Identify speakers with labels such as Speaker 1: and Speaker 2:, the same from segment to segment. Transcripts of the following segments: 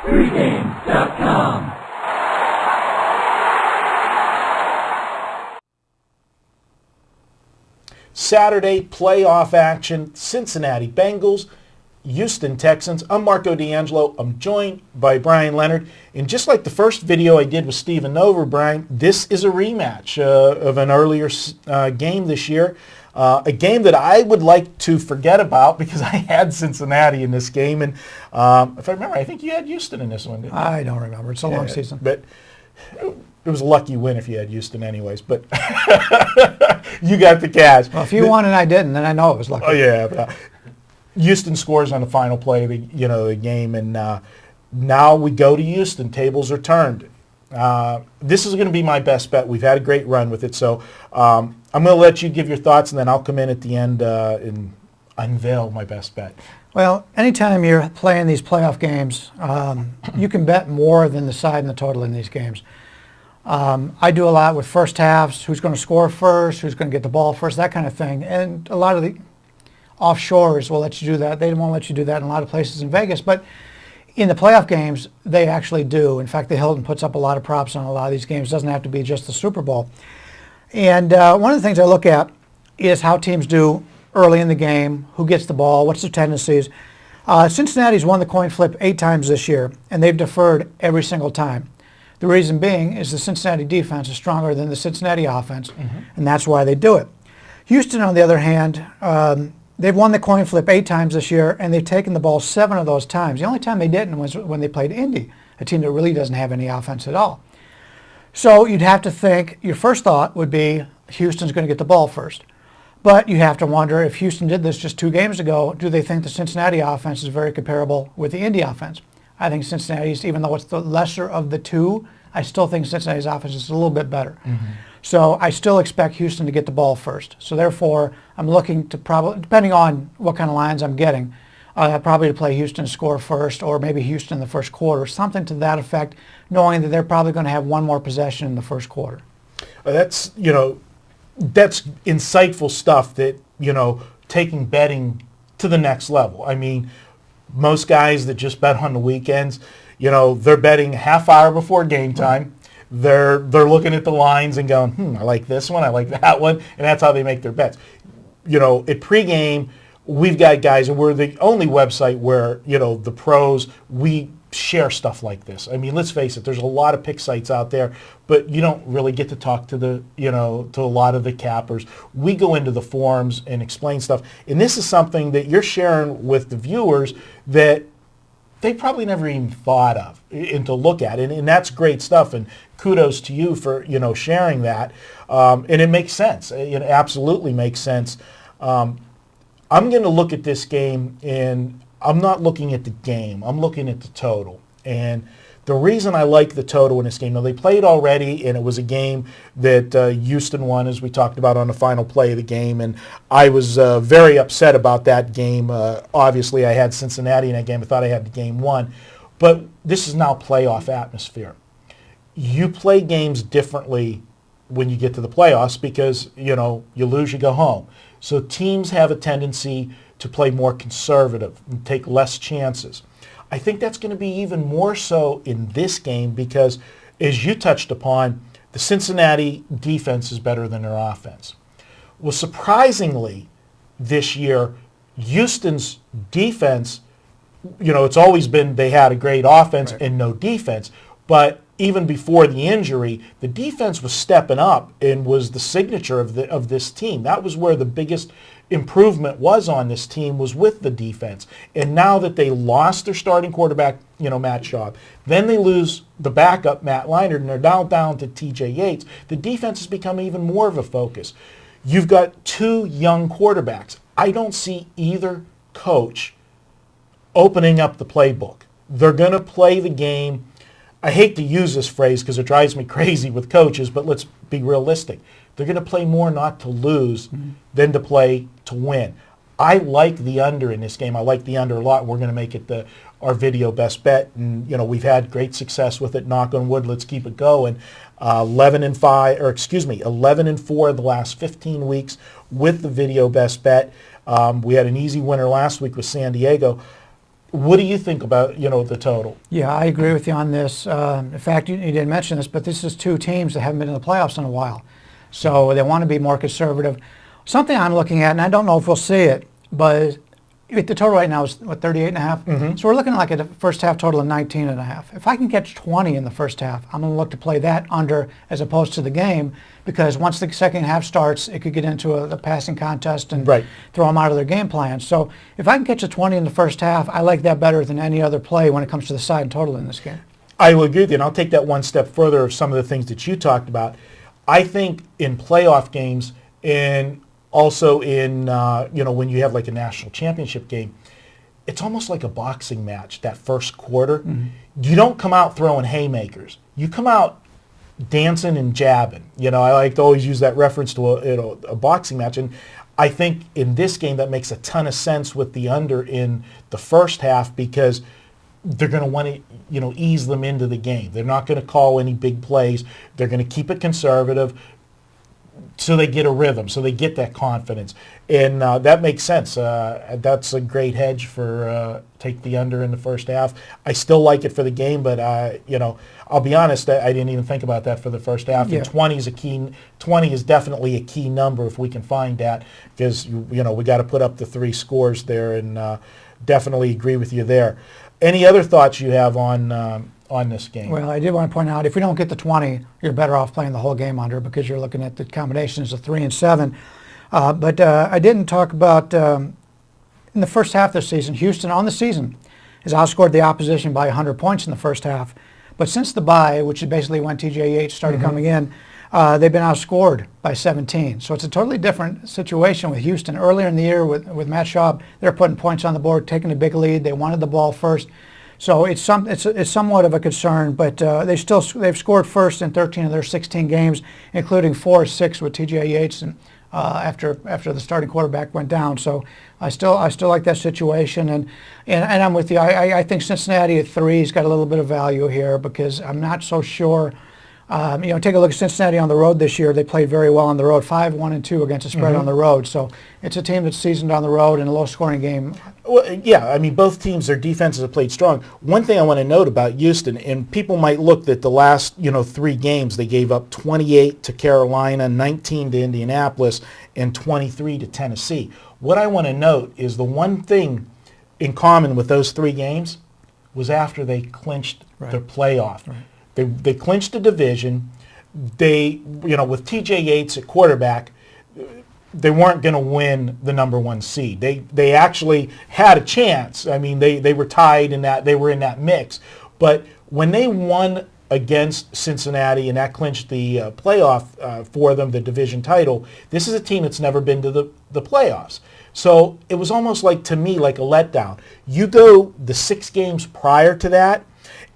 Speaker 1: Pregame.com.
Speaker 2: Saturday playoff action, Cincinnati Bengals, Houston Texans. I'm Marco D'Angelo. I'm joined by Brian Leonard. And just like the first video I did with Steven Nover, Brian, this is a rematch of an earlier game this year. A game that I would like to forget about because I had Cincinnati in this game. And if I remember, I think you had Houston in this one, didn't you?
Speaker 3: I don't remember. It's a long season.
Speaker 2: But it was a lucky win if you had Houston anyways. But you got the cash.
Speaker 3: Well, if you won and I didn't, then I know it was lucky.
Speaker 2: Oh, yeah. But, Houston scores on the final play of the game, and now we go to Houston. Tables are turned. This is going to be my best bet. We've had a great run with it, so I'm going to let you give your thoughts, and then I'll come in at the end and unveil my best bet.
Speaker 3: Well, anytime you're playing these playoff games, you can bet more than the side and the total in these games. I do a lot with first halves, who's going to score first, who's going to get the ball first, that kind of thing, and a lot of the offshores will let you do that. They won't let you do that in a lot of places in Vegas, but in the playoff games, they actually do. In fact, the Hilton puts up a lot of props on a lot of these games. It doesn't have to be just the Super Bowl. And one of the things I look at is how teams do early in the game, who gets the ball, what's their tendencies. Cincinnati's won the coin flip 8 times this year, and they've deferred every single time. The reason being is the Cincinnati defense is stronger than the Cincinnati offense, and that's why they do it. Houston, on the other hand, they've won the coin flip 8 times this year, and they've taken the ball 7 of those times. The only time they didn't was when they played Indy, a team that really doesn't have any offense at all. So you'd have to think, your first thought would be Houston's going to get the ball first. But you have to wonder, if Houston did this just 2 games ago, do they think the Cincinnati offense is very comparable with the Indy offense? I think Cincinnati's, even though it's the lesser of the two, I still think Cincinnati's offense is a little bit better. So I still expect Houston to get the ball first. So therefore, I'm looking to probably, depending on what kind of lines I'm getting, probably to play Houston score first, or maybe Houston in the first quarter, something to that effect, knowing that they're probably going to have one more possession in the first quarter.
Speaker 2: That's insightful stuff that, taking betting to the next level. I mean, most guys that just bet on the weekends, they're betting a half hour before game time. They're looking at the lines and going, I like this one, I like that one, and that's how they make their bets. At pregame, we've got guys, and we're the only website where, the pros, we share stuff like this. I mean, let's face it, there's a lot of pick sites out there, but you don't really get to talk to to a lot of the cappers. We go into the forums and explain stuff, and this is something that you're sharing with the viewers that they probably never even thought of and to look at. And that's great stuff. And kudos to you for, sharing that. And it makes sense. It absolutely makes sense. I'm going to look at this game, and I'm not looking at the game. I'm looking at the total. And the reason I like the total in this game, now they played already, and it was a game that Houston won, as we talked about on the final play of the game, and I was very upset about that game. Obviously, I had Cincinnati in that game. I thought I had the game won. But this is now playoff atmosphere. You play games differently when you get to the playoffs because, you lose, you go home. So teams have a tendency to play more conservative and take less chances. I think that's going to be even more so in this game because, as you touched upon, the Cincinnati defense is better than their offense. Well, surprisingly, this year, Houston's defense, it's always been they had a great offense and no defense, but even before the injury, the defense was stepping up and was the signature of this team. That was where the biggest improvement was on this team, was with the defense. And now that they lost their starting quarterback, Matt Schaub, then they lose the backup, Matt Leinart, and they're now down to T.J. Yates. The defense has become even more of a focus. You've got 2 young quarterbacks. I don't see either coach opening up the playbook. They're going to play the game. I hate to use this phrase because it drives me crazy with coaches, but let's be realistic. They're going to play more not to lose than to play to win. I like the under in this game. I like the under a lot. We're going to make it our video best bet, and we've had great success with it. Knock on wood. Let's keep it going. 11-4 the last 15 weeks with the video best bet. We had an easy winner last week with San Diego. What do you think about, the total?
Speaker 3: Yeah, I agree with you on this. In fact, you didn't mention this, but this is two teams that haven't been in the playoffs in a while. So they want to be more conservative. Something I'm looking at, and I don't know if we'll see it, but the total right now is, 38.5?
Speaker 2: Mm-hmm.
Speaker 3: So we're looking like a first half total of 19.5. If I can catch 20 in the first half, I'm going to look to play that under as opposed to the game, because once the second half starts, it could get into a passing contest and throw them out of their game plan. So if I can catch a 20 in the first half, I like that better than any other play when it comes to the side and total in this game.
Speaker 2: I will agree with you, and I'll take that one step further of some of the things that you talked about. I think in playoff games and also in, when you have like a national championship game, it's almost like a boxing match, that first quarter. Mm-hmm. You don't come out throwing haymakers. You come out dancing and jabbing. I like to always use that reference to a boxing match. And I think in this game that makes a ton of sense with the under in the first half, because they're going to want to, ease them into the game. They're not going to call any big plays. They're going to keep it conservative so they get a rhythm, so they get that confidence. And that makes sense. That's a great hedge for take the under in the first half. I still like it for the game, but, I'll be honest, I didn't even think about that for the first half. Yeah. And 20 is definitely a key number if we can find that, because, we got to put up the 3 scores there, and definitely agree with you there. Any other thoughts you have on this game?
Speaker 3: Well, I did want to point out, if we don't get the 20, you're better off playing the whole game under, because you're looking at the combinations of 3 and 7. But I didn't talk about, in the first half of the season, Houston on the season has outscored the opposition by 100 points in the first half. But since the bye, which is basically when TJ Yates started coming in, they've been outscored by 17. So it's a totally different situation with Houston. Earlier in the year with Matt Schaub, they're putting points on the board, taking a big lead. They wanted the ball first. So it's somewhat of a concern, but they've scored first in 13 of their 16 games, including 4 or 6 with TJ Yates and after the starting quarterback went down. So I still like that situation, and I'm with you. I think Cincinnati at 3 has got a little bit of value here, because I'm not so sure. Take a look at Cincinnati on the road this year. They played very well on the road, 5-1-2 against the spread on the road. So it's a team that's seasoned on the road in a low-scoring game.
Speaker 2: Well, yeah, both teams, their defenses have played strong. One thing I want to note about Houston, and people might look at the last, 3 games, they gave up 28 to Carolina, 19 to Indianapolis, and 23 to Tennessee. What I want to note is the one thing in common with those 3 games was after they clinched their playoff. Right. They clinched the division. They, with TJ Yates at quarterback, they weren't going to win the number 1 seed. They actually had a chance. They were tied in that, they were in that mix. But when they won against Cincinnati, and that clinched the playoff for them, the division title, this is a team that's never been to the playoffs. So it was almost like, to me, like a letdown. You go the 6 games prior to that,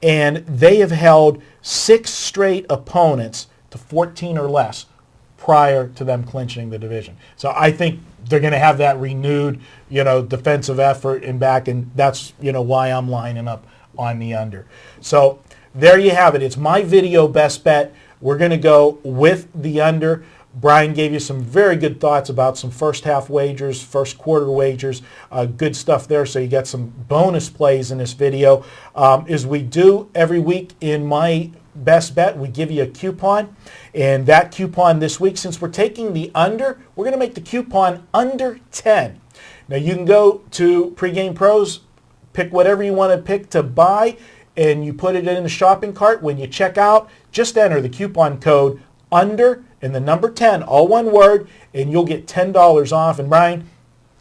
Speaker 2: and they have held 6 straight opponents to 14 or less prior to them clinching the division. So I think they're going to have that renewed, defensive effort and back, and that's, why I'm lining up on the under. So there you have it. It's my video best bet. We're going to go with the under. Brian gave you some very good thoughts about some first half wagers, first quarter wagers, good stuff there. So you got some bonus plays in this video. As we do every week in my best bet, we give you a coupon. And that coupon this week, since we're taking the under, we're going to make the coupon under 10. Now you can go to Pregame Pros, pick whatever you want to pick to buy, and you put it in the shopping cart. When you check out, just enter the coupon code under and the number 10, all one word, and you'll get $10 off. And Brian,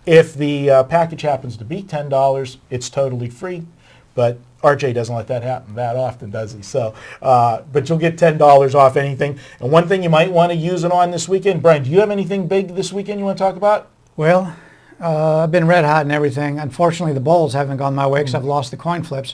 Speaker 2: if the package happens to be $10, it's totally free. But RJ doesn't let that happen that often, does he? So, but you'll get $10 off anything. And one thing you might want to use it on this weekend, Brian, do you have anything big this weekend you want to talk about?
Speaker 3: Well, I've been red hot and everything. Unfortunately, the bowls haven't gone my way because I've lost the coin flips.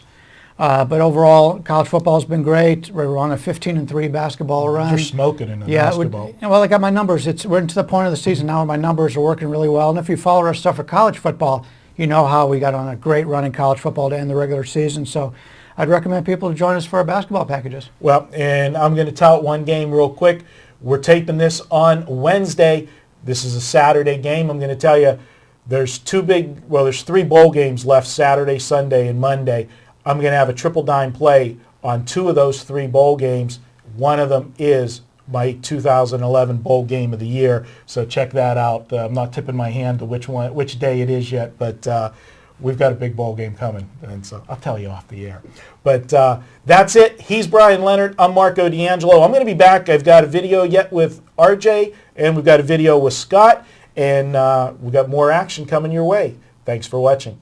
Speaker 3: But overall, college football has been great. We're on a 15-3 basketball run.
Speaker 2: You're smoking in the basketball.
Speaker 3: Well, I got my numbers. We're into the point of the season now where my numbers are working really well. And if you follow our stuff for college football, you know how we got on a great run in college football to end the regular season. So I'd recommend people to join us for our basketball packages. Well,
Speaker 2: and I'm going to tout one game real quick. We're taping this on Wednesday. This is a Saturday game. I'm going to tell you, There's there's 3 bowl games left, Saturday, Sunday, and Monday. I'm going to have a triple dime play on 2 of those 3 bowl games. One of them is my 2011 bowl game of the year, so check that out. I'm not tipping my hand to which day it is yet, but we've got a big bowl game coming, and so I'll tell you off the air. But that's it. He's Brian Leonard. I'm Marco D'Angelo. I'm going to be back. I've got a video yet with RJ, and we've got a video with Scott, and we've got more action coming your way. Thanks for watching.